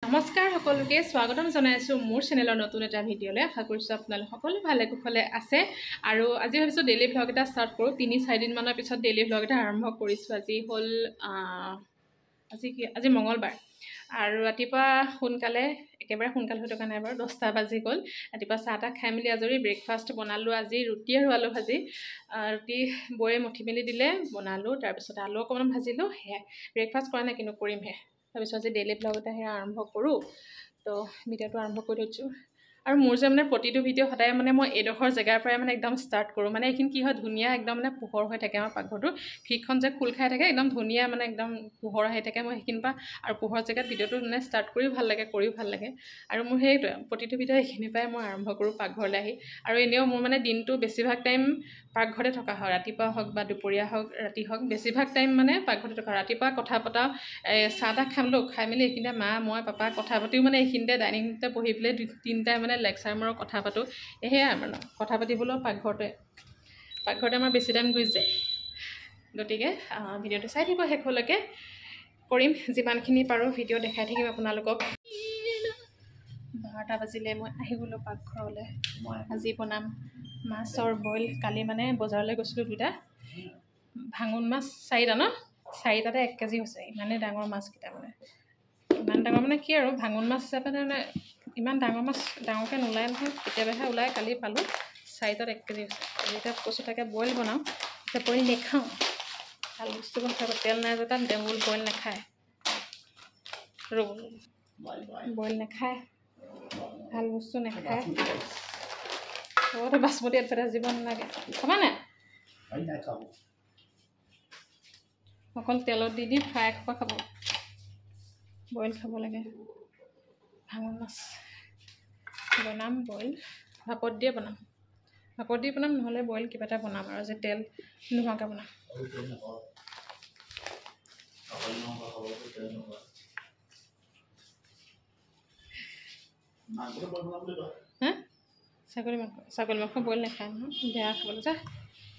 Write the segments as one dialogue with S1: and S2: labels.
S1: নমস্কাৰ সকলোকে স্বাগতম জনাইছো মোৰ চেনেলৰ নতুন এটা ভিডিঅ'লৈ। আশা কৰিছো আপোনালোক সকলো ভালে কুশলে আছে আৰু আজি ভাবিছো ডেইলি ভ্লগ এটা ষ্টাৰ্ট কৰো। 3-4 দিন মানৰ পিছত ডেইলি ভ্লগ এটা আৰম্ভ কৰিছো। আজি হল আজি মঙ্গলবাৰ আৰু ৰাতিপুৱা সোনকালে একেবাৰে সোনকাল হৈ থকা নাই বাৰু 10টা বাজি গ'ল। ৰাতিপুৱা চাহ খাই মেলি আজৰি ব্ৰেকফাষ্ট বনালো। আজি ৰুটি আৰু আলু ভাজি, ৰুটি বয়ে মঠি মেলি দিলে বনালো, তাৰপিছত আলু অকণমান ভাজিলো। সেয়াই ব্ৰেকফাষ্ট কৰা নাই কিন্তু কৰিমহে। তাৰপিছত আজি ডেইলি ব্লগ এটা আৰম্ভ কৰোঁ। তো ভিডিঅ'টো আৰম্ভ কৰি থৈছোঁ আৰু মোৰ যে মানে প্ৰতিটো ভিডিঅ' সদায় মানে মই এইডোখৰ জেগাৰ পৰাই মানে একদম ষ্টাৰ্ট কৰোঁ। মানে এইখিনি কি হয় ধুনীয়া একদম মানে পোহৰ হৈ থাকে আমাৰ পাকঘৰটো, খিৰিকীখন যে খোল খাই থাকে একদম ধুনীয়া মানে একদম পোহৰ আহি থাকে। মই সেইখিনি পৰা আৰু পোহৰ জেগাত ভিডিঅ'টো মানে ষ্টাৰ্ট কৰিও ভাল লাগে, কৰিও ভাল লাগে আৰু মোৰ সেইটোৱে প্ৰতিটো ভিডিঅ' এইখিনিৰ পৰাই মই আৰম্ভ কৰোঁ পাকঘৰলৈ আহি। আৰু এনেও মোৰ মানে দিনটো বেছিভাগ টাইম পাকঘৰতে থকা হয়, ৰাতিপুৱা হওক বা দুপৰীয়া হওক ৰাতি হওক বেছিভাগ টাইম মানে পাকঘৰতে থকা। ৰাতিপুৱা কথা পতা চাহ খালোঁ, খাই মেলি এইখিনিতে মা মই পাপা কথা পাতিও মানে এইখিনিতে ডাইনিংতে বহি পেলাই 2-3টাই মানে লেকচাৰ মাৰৰ কথা পাতোঁ। সেয়াই মানে কথা পাতিবলৈও পাকঘৰতে আমাৰ বেছি টাইম গুচি যায়। গতিকে ভিডিঅ'টো চাই থাকিব শেষলৈকে, কৰিম যিমানখিনি পাৰোঁ ভিডিঅ' দেখাই থাকিম আপোনালোকক। 12টা বাজিলে মই আহি গ'লোঁ পাকঘৰলৈ। আজি বনাম মাছৰ বইল। কালি মানে বজাৰলৈ গৈছিলোঁ 2টা ভাঙোন মাছ, 4টা ন 4টাতে 1 কেজি হৈছে। ইমানেই ডাঙৰ মাছকেইটা, মানে ইমান ডাঙৰ মানে কি আৰু ভাঙোন মাছ হিচাপে মানে ইমান ডাঙৰ মাছ ডাঙৰকৈ নোলায় নহয়, কেতিয়াবাহে ওলায়। কালি পালোঁ 4টাত 1 কেজি হৈছে। এতিয়া কৈছোঁ তাকে বইল বনাওঁ, এতিয়া বইল নেখাওঁ, ভাল বস্তু খাব। তেল নাই যে তাত ডেমুল বইল নাখায়, বইল নাখায়, ভাল বস্তু নাখায়। বাচমতি এডভাৰটাইজ দিব নালাগে, খাবা নাই? অকল তেলত দি ফ্ৰাই খোৱা খাব, বইল খাব লাগে। ভাঙোন মাছ বনাম বইল, ভাপত দিয়ে বনাম, ভাপত দি বনাম নহ'লে বইল কিবা এটা বনাম আৰু যে তেল নোহোৱাকৈ বনাম। হা ছাগলী মাংস বইল নাখায় নহয়, বেয়া খাবলৈ যা।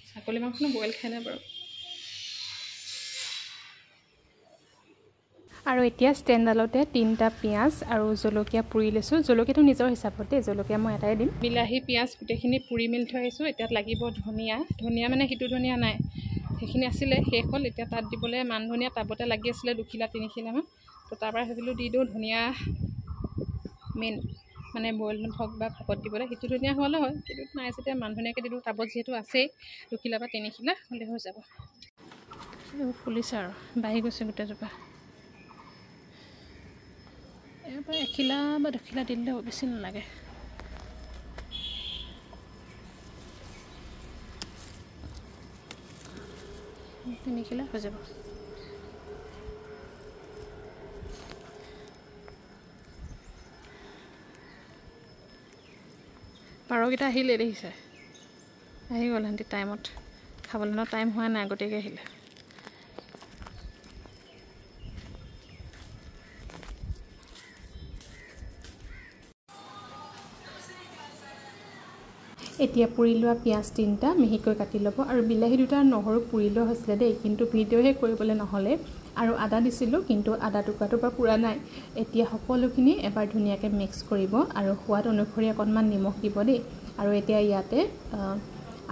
S1: ছাগলী মাংসনো বইল খায় নাই বাৰু। আৰু এতিয়া ষ্টেণ্ডডালতে 3টা পিঁয়াজ আৰু জলকীয়া পুৰি লৈছোঁ। জলকীয়াটো নিজৰ হিচাপতে, জলকীয়া মই এটাই দিম। বিলাহী পিঁয়াজ গোটেইখিনি পুৰি মেলি থৈ আহিছোঁ। এতিয়া লাগিব ধনিয়া মানে সিটো ধনিয়া নাই, সেইখিনি আছিলে শেষ হ'ল। এতিয়া তাত দিবলৈ মান ধনিয়া টাবতে লাগি আছিলে 2 খিলা 3 খিলামান, তো তাৰপৰা ভাবিলোঁ দি দিওঁ। ধনিয়া মেইন মানে বইল হওক বা ভাপত দিবলৈ সিটো ধনিয়া হোৱালে হয়, কিন্তু নাই যেতিয়া মান ধনিয়াকৈ দিলোঁ। টাবত যিহেতু আছেই 2 খিলা বা 3 খিলা হ'লে হৈ যাব। এইবোৰ ফুলিছে আৰু বাঢ়ি গৈছে গোটেইজোপা। ইয়াৰ পৰা 1 খিলা বা 2 খিলা দিলে বেছি নালাগে। তিনি খিলা হৈ যাব। পাৰকেইটা আহিলে দেখিছে, আহি গ'ল সিহঁতি টাইমত। খাবলৈ ন টাইম হোৱা নাই, আগতীয়াকৈ আহিলে। এতিয়া পুৰি লোৱা পিঁয়াজ 3টা মিহিকৈ কাটি ল'ব আৰু বিলাহী 2টা নহৰু পুৰি লোৱা হৈছিলে দেই, কিন্তু ভিডিঅ'হে কৰিবলৈ নহ'লে। আৰু আদা দিছিলোঁ, কিন্তু আদা টুকুৰাটো পৰা পুৰা নাই। এতিয়া সকলোখিনি এবাৰ ধুনীয়াকৈ মিক্স কৰিব আৰু সোৱাদ অনুসৰি অকণমান নিমখ দিব দেই। আৰু এতিয়া ইয়াতে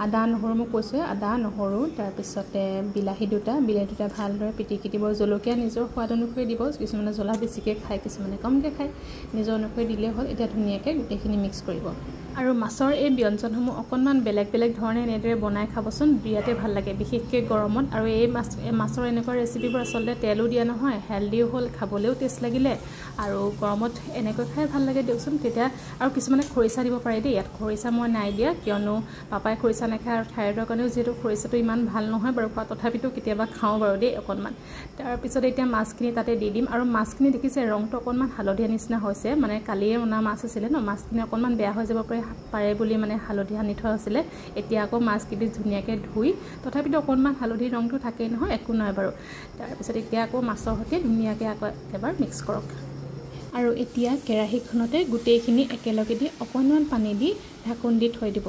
S1: আদা নহৰু মই কৈছোঁ, আদা নহৰু তাৰপিছতে বিলাহী 2টা ভালদৰে পিটিকি দিব। জলকীয়া নিজৰ সোৱাদ অনুসৰি দিব, কিছুমানে জ্বলা বেছিকৈ খায়, কিছুমানে কমকৈ খায়, নিজৰ অনুসৰি দিলেই হ'ল। এতিয়া ধুনীয়াকৈ গোটেইখিনি মিক্স কৰিব। আৰু মাছৰ এই ব্যঞ্জনসমূহ অকণমান বেলেগ ধৰণে এনেদৰে বনাই খাবচোন, বিৰাটেই ভাল লাগে, বিশেষকৈ গৰমত। আৰু এই মাছৰ এনেকুৱা ৰেচিপিবোৰ আচলতে তেলো দিয়া নহয়, হেল্ডিও হ'ল, খাবলৈও টেষ্ট লাগিলে, আৰু গৰমত এনেকৈ খাই ভাল লাগে দিয়কচোন। তেতিয়া আৰু কিছুমানে খৰিচা দিব পাৰে দেই, ইয়াত খৰিচা মই নাই দিয়া, কিয়নো পাপাই খৰিচা নাখায় আৰু থাইৰয়ডৰ কাৰণেও যিহেতু খৰিচাটো ইমান ভাল নহয় বাৰু খোৱা, তথাপিতো কেতিয়াবা খাওঁ বাৰু দেই অকণমান। তাৰপিছত এতিয়া মাছখিনি তাতে দি দিম। আৰু মাছখিনি দেখিছে ৰংটো অকণমান হালধীয়া নিচিনা হৈছে, মানে কালিয়ে অনা মাছ আছিলে ন, মাছখিনি অকণমান বেয়া হৈ যাব পাৰে বুলি মানে হালধি সানি থোৱা হৈছিলে। এতিয়া আকৌ মাছখিনি ধুনীয়াকৈ ধুই, তথাপিতো অকণমান হালধি ৰংটো থাকেই নহয়, একো নহয় বাৰু। তাৰপিছত এতিয়া আকৌ মাছৰ সৈতে ধুনীয়াকৈ আকৌ এবাৰ মিক্স কৰক। আৰু এতিয়া কেৰাহীখনতে গোটেইখিনি একেলগে দি অকণমান পানী দি ঢাকোন দি থৈ দিব।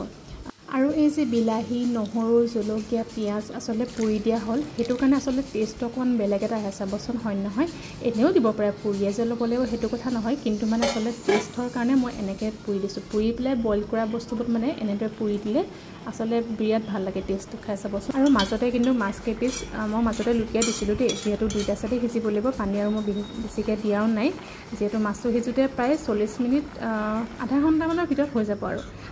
S1: আৰু এই যে বিলাহী নহৰু জলকীয়া পিঁয়াজ আচলতে পুৰি দিয়া হ'ল সেইটো কাৰণে আচলতে টেষ্টটো অকণমান বেলেগ এটা আহে চাবচোন হয় নহয় এনেও দিব পাৰে পুৰিয়ে যে ল'বলৈও সেইটো কথা নহয় কিন্তু মানে আচলতে টেষ্টৰ কাৰণে মই এনেকৈ পুৰি দিছোঁ পুৰি পেলাই বইল কৰা বস্তুবোৰ মানে এনেদৰে পুৰি দিলে আচলতে বিৰাট ভাল লাগে টেষ্টটো খাই চাবচোন আৰু মাজতে কিন্তু মাছ কেইপিচ মই মাজতে লুটিয়াই দিছিলোঁ দেই যিহেতু দুইটা চাইডে সিজিব লাগিব পানী আৰু মই বেছিকৈ দিয়াও নাই যিহেতু মাছটো সিজোতে প্ৰায় 40 মিনিট আধা ঘণ্টামানৰ ভিতৰত হৈ যাব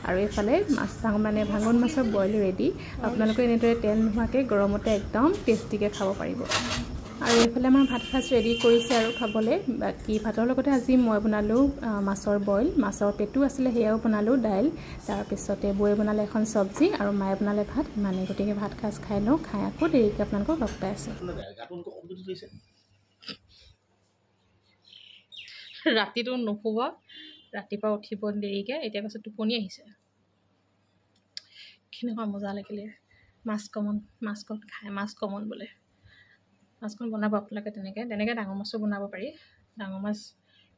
S1: আৰু এইফালে মাছ মানে ভাঙন মাছৰ বইল ৰেডি আপোনালোকে এনেদৰে তেল নোহোৱাকৈ গৰমতে একদম টেষ্টিকৈ খাব পাৰিব আৰু এইফালে আমাৰ ভাত সাজ ৰেডি কৰিছে আৰু খাবলৈ বাকী ভাতৰ লগতে আজি মই বনালোঁ মাছৰ বইল মাছৰ পেটু আছিলে সেয়াও বনালোঁ দাইল তাৰপিছতে বৌয়ে বনালে এখন চব্জি আৰু মায়ে বনালে ভাত ইমানেই গতিকে ভাত সাজ খাই লওঁ খাই আকৌ দেৰিকৈ আপোনালোকক লগ পাই আছোঁ ৰাতিটো নুশুব ৰাতিপুৱা উঠিব দেৰিকৈ এতিয়া কৈছে টোপনি আহিছে কেনেকুৱা মজা লাগিলে মাছকণ খাই মাছ কমন বোলে মাছকণ বনাব আপোনালোকে তেনেকৈ ডাঙৰ মাছো বনাব পাৰি ডাঙৰ মাছ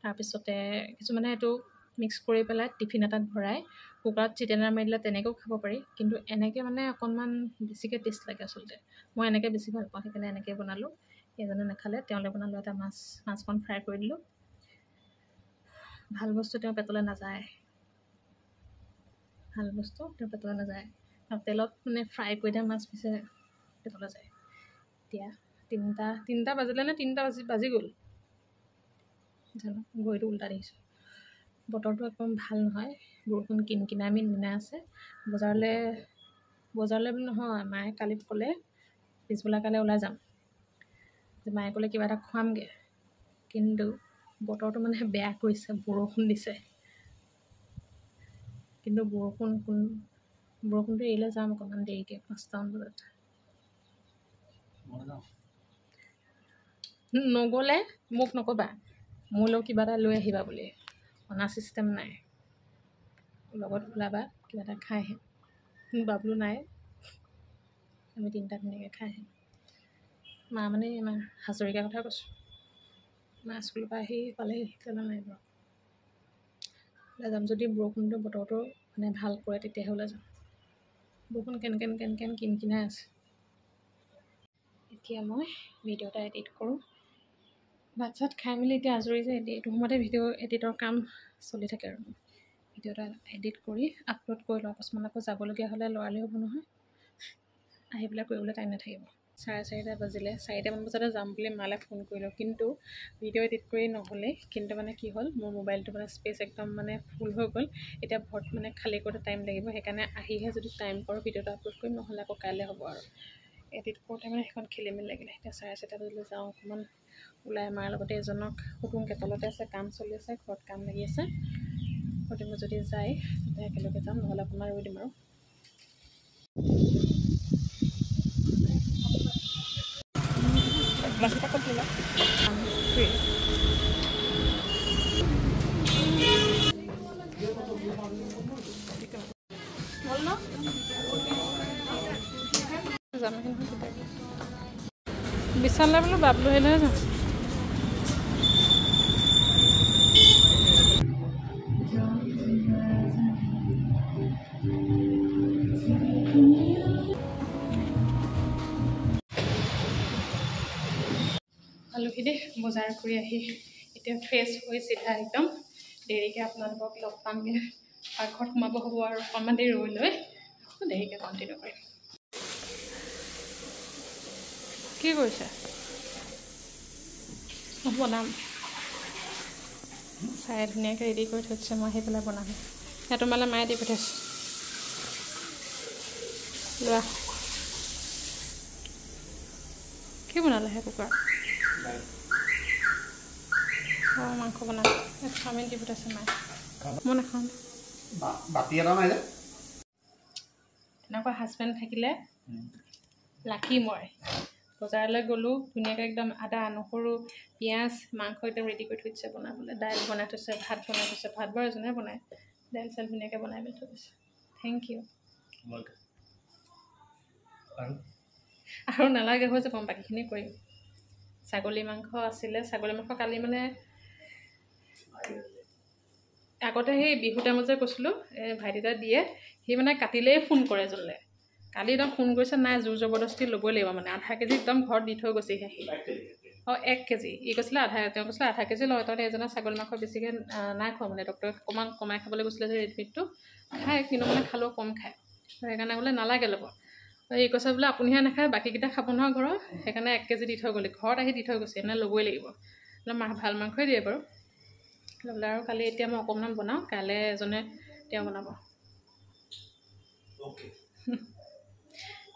S1: তাৰপিছতে কিছুমানে এইটো মিক্স কৰি পেলাই টিফিন এটাত ভৰাই কুকাৰত চিটেনাৰ মাৰি দিলে তেনেকৈও খাব পাৰি কিন্তু এনেকৈ মানে অকণমান বেছিকৈ টেষ্ট লাগে আচলতে মই এনেকৈ বেছি ভাল পাওঁ সেইকাৰণে এনেকৈ বনালোঁ এজনে নাখালে তেওঁলৈ বনালোঁ এটা মাছকণ ফ্ৰাই কৰি দিলোঁ ভাল বস্তু তেওঁ পেটলৈ নাযায় আৰু তেলত মানে ফ্ৰাই কৰি দিয়া মাছ পিছে পেটলৈ যায় এতিয়া তিনিটা বাজিলে নে 3টা বাজি গ'ল জানো ঘড়ীটো উল্টা দেখিছোঁ বতৰটো একদম ভাল নহয় বৰষুণ কিনকিনামি মিনা আছে বজাৰলৈ বুলি নহয় মায়ে কালি ক'লে পিছবেলা কাইলৈ ওলাই যাম যে মায়ে ক'লে কিবা এটা খুৱামগৈ কিন্তু বতৰটো মানে বেয়া কৰিছে বৰষুণ দিছে কিন্তু বৰষুণটো এৰিলে যাম অকণমান দেৰিকৈ 5টামান বজাত নগ'লে মোক নক'বা মোলৈও কিবা এটা লৈ আহিবা বুলি অনা চিষ্টেম নাই লগত ওলাবা কিবা এটা খাই আহিম বাবলু নাই আমি 3টা ধুনীয়াকৈ খাই আহিম মা মানে আমাৰ হাজৰিকাৰ কথা কৈছোঁ মা স্কুলৰ পৰা আহি পালেহি তেনে নাই বাৰু ওলাই যাম যদি বৰষুণটো বতৰটো মানে ভাল কৰে তেতিয়াহে ওলাই যাম বৰষুণ কেন কিনকিনাই আছে এতিয়া মই ভিডিঅ' এটা এডিট কৰোঁ ভাত চাত খাই মেলি এতিয়া আজৰি যে এইটো সময়তে ভিডিঅ' এডিটৰ কাম চলি থাকে আৰু ভিডিঅ' এটা এডিট কৰি আপলোড কৰি লওঁ অকস্মাত আকৌ যাবলগীয়া হ'লে লৰালি হ'ব নহয় আহি পেলাই কৰিবলৈ টাইম নাথাকিব 4:30 বাজিলে 4টামান বজাতে যাম বুলি মালে ফোন কৰিলোঁ কিন্তু ভিডিঅ' এডিট কৰি নহ'লে কিন্তু মানে কি হ'ল মোৰ মোবাইলটো মানে স্পেচ একদম মানে ফুল হৈ গ'ল এতিয়া মানে খালী কৰোঁতে টাইম লাগিব সেইকাৰণে আহিহে যদি টাইম পাৰোঁ ভিডিঅ'টো আপলোড কৰিম নহ'লে আকৌ কাইলৈ হ'ব আৰু এডিট কৰোঁতে মানে সেইখন খেলিমেলি লাগিলে এতিয়া 4:30 বাজিলে যাওঁ অকণমান ওলাই মাৰ লগতে এজনক সুধোঁ কেতলতে আছে কাম চলি আছে ঘৰত কাম লাগি আছে সুধিব যদি যায় তেতিয়া একেলগে যাম নহ'লে অকণমান ৰৈ দিম আৰু বিশালে বোলো বাবলু আহিলেহে যাম আলহী দেই বজাৰ কৰি আহি এতিয়া ফ্ৰেছ হৈ চিধা একদম দেৰিকৈ আপোনালোকক লগ পামগৈ পাকঘৰত সোমাব হ'ব আৰু অকণমান দেৰি ৰৈ লৈ আকৌ দেৰিকৈ কণ্টিনিউ কৰিম কি কৰিছে বনাম চাই ধুনীয়াকৈ ৰেডি কৰি থৈছে মই আহি পেলাই বনাম সেয়া তোমালৈ মায়ে দি পঠাইছে লোৱা কি বনালে সেই কুকাৰ অঁ মাংস বনালে চাওমিন দি পঠাইছে মায়ে মই নাখাওঁ এনেকুৱা হাজবেণ্ড থাকিলে লাকি মই বজাৰলৈ গ'লোঁ ধুনীয়াকৈ একদম আদা নহৰু পিঁয়াজ মাংস একদম ৰেডি কৰি থৈছে বনাবলৈ দাইল বনাই থৈছে ভাত বনাই থৈছে ভাত বাৰু এজনে বনায় দাইল চাইল ধুনীয়াকৈ বনাই মেলি থৈ দিছে থেংক ইউ আৰু নালাগে হৈ যাব বাকীখিনি কৰিম ছাগলী মাংস আছিলে ছাগলী মাংস কালি মানে আগতে সেই বিহু টাইমত যে কৈছিলোঁ ভাইটিটা দিয়ে সি সি মানে কাটিলেই ফোন কৰে জলে কালি একদম ফোন কৰিছে নাই জোৰ জবৰদস্তি ল'বই লাগিব মানে আধা কেজি একদম ঘৰত দি থৈ গৈছেহি সি 1 কেজি ই কৈছিলে তেওঁ কৈছিলে আধা কেজি লয় তাৰমানে এজনে ছাগলী মাংস বেছিকৈ নাই খোৱা মানে ডক্টৰে অকণমান কমাই খাবলৈ গৈছিলে যে ৰেডমিটটো খায় কিন্তু মানে খালেও কম খায় সেইকাৰণে বোলে নালাগে ল'ব এই কৈছে বোলে আপুনিহে নাখায় বাকীকেইটা খাব নহয় ঘৰৰ সেইকাৰণে 1 কেজি দি থৈ গ'লে ঘৰত আহি দি থৈ গৈছে এনে ল'বই লাগিব ভাল মাংসই দিয়ে বাৰু ল'বলৈ আৰু কালি এতিয়া মই অকণমান বনাওঁ কাইলৈ এজনে তেওঁ বনাব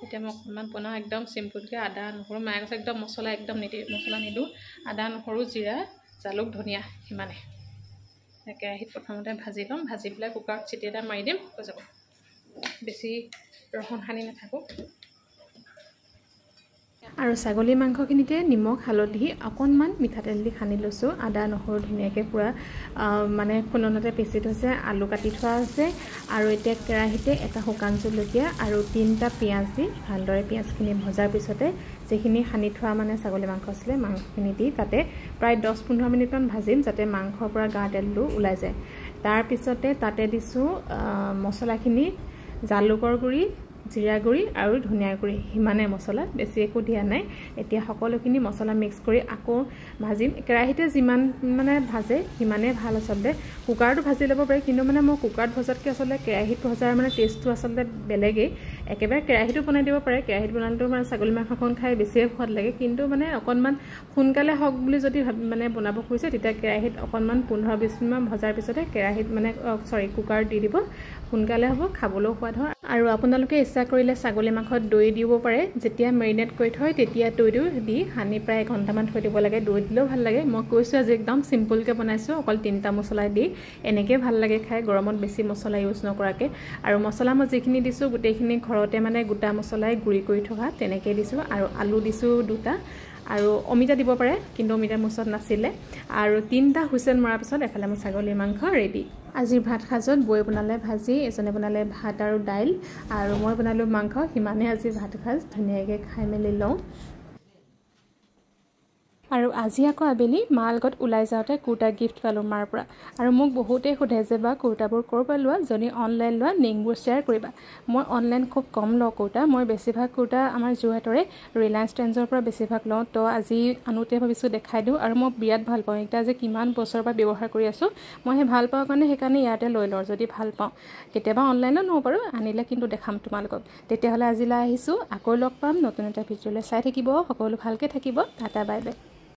S1: এতিয়া মই অকণমান বনাওঁ একদম চিম্পুলকৈ আদা নহৰু মায়ে কৈছে একদম মছলা একদম মছলা নিদিওঁ আদা নহৰু জিৰা জালুক ধনিয়া সিমানে কেৰাহীত প্ৰথমতে ভাজি ল'ম ভাজি পেলাই কুকাৰত চিটি এটা মাৰি দিম হৈ যাব বেছি ৰহন সানি নাথাকোঁ আৰু ছাগলী মাংসখিনিতে নিমখ হালধি অকণমান মিঠাতেল দি সানি লৈছোঁ আদা নহৰু ধুনীয়াকৈ পূৰা মানে খুন্দনাতে পিচি থৈছে আলু কাটি থোৱা আছে আৰু এতিয়া কেৰাহীতে এটা শুকান জলকীয়া আৰু 3টা পিঁয়াজ দি ভালদৰে পিঁয়াজখিনি ভজাৰ পিছতে যিখিনি সানি থোৱা মানে ছাগলী মাংস আছিলে মাংসখিনি দি তাতে প্ৰায় 10-15 মিনিটমান ভাজিম যাতে মাংসৰ পৰা গা তেলটো ওলাই যায় তাৰপিছতে তাতে দিছোঁ মছলাখিনি জালুকৰ গুড়ি জিৰা গুড়ি আৰু ধনিয়া গুড়ি হিমানে মছলা বেছি একো দিয়া নাই এতিয়া সকলোখিনি মছলা মিক্স কৰি আকৌ ভাজিম কেৰাহীতে যিমান মানে ভাজে হিমানে ভাল আচলতে কুকাৰটো ভাজি ল'ব পাৰি কিন্তু মানে মই কুকাৰত ভজাতকৈ আচলতে কেৰাহীত ভজাৰ মানে টেষ্টটো আচলতে বেলেগেই একেবাৰে কেৰাহীটো বনাই দিব পাৰে কেৰাহীত বনালেতো মানে ছাগলী মাংসখন খাই বেছিয়ে সোৱাদ লাগে কিন্তু মানে অকণমান সোনকালে হওক বুলি যদি মানে বনাব খুজিছে তেতিয়া কেৰাহীত অকণমান 15-20 মিনিটমান ভজাৰ পিছতে কেৰাহীত মানে কুকাৰত দি দিব সোনকালে হ'ব খাবলৈও সোৱাদ হয় আৰু আপোনালোকে ইচ্ছা কৰিলে ছাগলী মাংসত দৈ দিব পাৰে যেতিয়া মেৰিনেট কৰি থয় তেতিয়া দৈটো দি সানি প্ৰায় 1 ঘণ্টামান থৈ দিব লাগে দৈ দিলেও ভাল লাগে মই কৈছোঁ আজি একদম চিম্পুলকৈ বনাইছোঁ অকল 3টা মছলা দি এনেকৈ ভাল লাগে খাই গৰমত বেছি মছলা ইউজ নকৰাকৈ আৰু মছলা মই যিখিনি দিছোঁ গোটেইখিনি ঘৰতে মানে গোটা মছলাই গুড়ি কৰি থকা তেনেকৈ দিছোঁ আৰু আলু দিছোঁ 2টা আৰু অমিতা দিব পাৰে কিন্তু অমিতা মোৰ ওচৰত নাছিলে আৰু 3টা হুইচেল মৰাৰ পিছত এফালে মোৰ ছাগলীৰ মাংস ৰেডি আজিৰ ভাত সাজত বৈ বনালে ভাজি এজনে বনালে ভাত আৰু দাইল আৰু মই বনালোঁ মাংস সিমানে আজি ভাত সাজ ধুনীয়াকৈ খাই মেলি লওঁ আৰু আজি আকৌ আবেলি মাৰ লগত ওলাই যাওঁতে কুৰ্তা গিফ্ট পালোঁ মাৰ পৰা আৰু মোক বহুতেই সোধে যে বা কুৰ্তাবোৰ ক'ৰ পৰা লোৱা যদি অনলাইন লোৱা লিংকবোৰ শ্বেয়াৰ কৰিবা মই অনলাইন খুব কম লওঁ কুৰ্তা মই বেছিভাগ কুৰ্তা আমাৰ যোৰহাটৰে ৰিলায়েন্স ট্ৰেণ্ডছৰ পৰা বেছিভাগ লওঁ তো আজি আনোতে ভাবিছোঁ দেখাই দিওঁ আৰু মই বিৰাট ভাল পাওঁ এটা যে কিমান বছৰৰ পৰা ব্যৱহাৰ কৰি আছোঁ মই সেই ভাল পাওঁ সেইকাৰণে ইয়াতে লৈ লওঁ যদি ভাল পাওঁ কেতিয়াবা অনলাইনত লওঁ বাৰু আনিলে কিন্তু দেখাম তোমালোকক তেতিয়াহ'লে আজিলৈ আহিছোঁ আকৌ লগ পাম নতুন এটা ভিডিঅ'লৈ চাই থাকিব সকলো ভালকৈ থাকিব টাটা বাই বাই